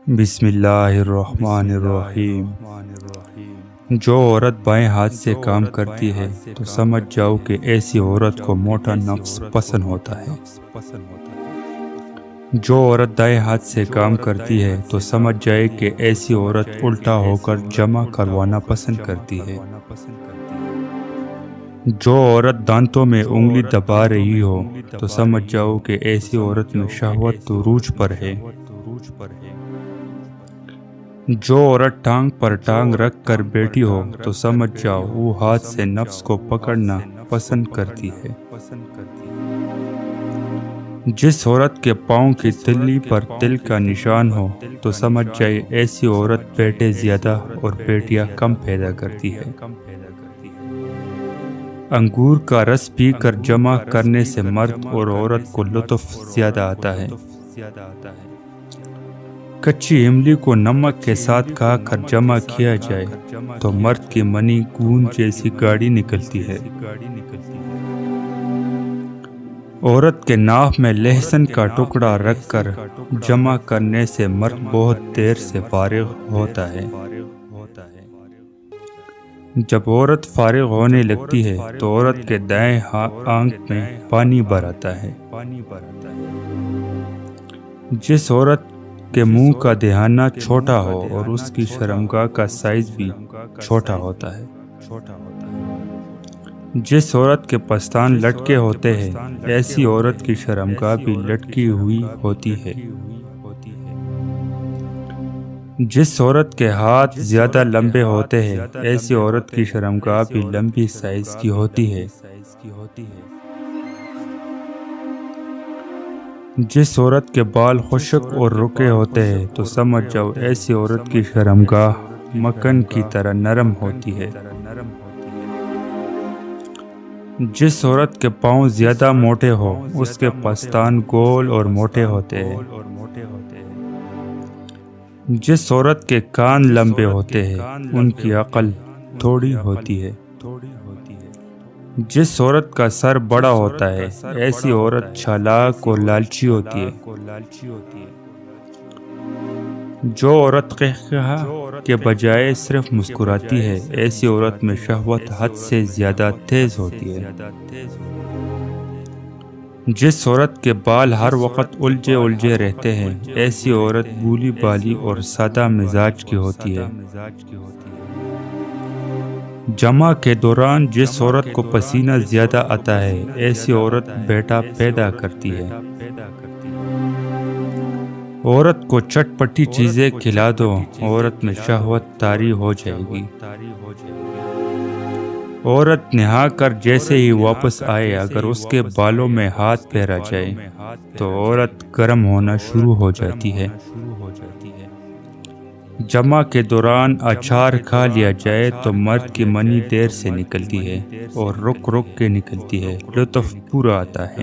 بسم اللہ الرحمن الرحیم۔ جو عورت بائیں ہاتھ سے کام کرتی ہے تو سمجھ جاؤ کہ ایسی عورت کو موٹا نفس پسند ہوتا ہے۔ جو عورت دائیں ہاتھ سے کام کرتی ہے تو سمجھ جائے کہ ایسی عورت الٹا ہو کر جمع کروانا پسند کرتی ہے۔ جو عورت دانتوں میں انگلی دبا رہی ہو تو سمجھ جاؤ کہ ایسی عورت میں شہوت عروج پر ہے۔ جو عورت ٹانگ پر ٹانگ رکھ کر بیٹھی ہو تو سمجھ جاؤ وہ ہاتھ سے نفس کو پکڑنا پسند کرتی ہے۔ جس عورت کے پاؤں کی تلی پر تل کا نشان ہو تو سمجھ جائے ایسی عورت بیٹے زیادہ اور بیٹیاں کم پیدا کرتی ہے۔ انگور کا رس پی کر جمع کرنے سے مرد اور عورت کو لطف زیادہ آتا ہے۔ کچی املی کو نمک کے ساتھ کھا کر جمع کیا جائے تو مرد کی منی گوند جیسی گاڑی نکلتی ہے۔ عورت کے ناف میں لہسن کا ٹکڑا رکھ کر جمع کرنے سے مرد بہت دیر سے فارغ ہوتا ہے۔ جب عورت فارغ ہونے لگتی ہے تو عورت کے دائیں آنکھ میں پانی بھر آتا ہے۔ جس عورت کے منہ کا دہانہ چھوٹا ہو اور اس کی شرمگاہ کا سائز بھی چھوٹا ہوتا ہے۔ جس عورت کے پستان لٹکے ہوتے ہیں ایسی عورت کی شرمگاہ بھی لٹکی ہوئی ہوتی ہے۔ جس عورت کے ہاتھ زیادہ لمبے ہوتے ہیں ایسی عورت کی شرمگاہ بھی لمبی سائز کی ہوتی ہے۔ جس عورت کے بال خشک اور رکے ہوتے ہیں تو سمجھ جاؤ ایسی عورت کی شرمگاہ مکھن کی طرح نرم ہوتی ہے۔ جس عورت کے پاؤں زیادہ موٹے ہو اس کے پستان گول اور موٹے ہوتے ہیں۔ جس عورت کے کان لمبے ہوتے ہیں ان کی عقل تھوڑی ہوتی ہے۔ جس عورت کا سر بڑا ہوتا ہے ایسی عورت چالاک اور لالچی ہوتی ہے۔ جو عورت قہقہہ کے بجائے صرف مسکراتی ہے ایسی عورت میں شہوت حد سے زیادہ تیز ہوتی ہے۔ جس عورت کے بال ہر وقت الجھے رہتے ہیں ایسی عورت بھولی بھالی اور سادہ مزاج کی ہوتی ہے۔ جمع کے دوران جس عورت کو پسینہ زیادہ آتا ہے ایسی عورت بیٹا پیدا کرتی ہے۔ عورت کو چٹپٹی چیزیں کھلا دو عورت میں شہوت طاری ہو جائے گی۔ عورت نہا کر جیسے ہی واپس آئے اگر اس کے بالوں میں ہاتھ پھیرا جائے تو عورت گرم ہونا شروع ہو جاتی ہے۔ جمع کے دوران اچار کھا لیا جائے تو مرد کی منی دیر سے نکلتی ہے اور رک کے نکلتی ہے، لطف پورا آتا ہے۔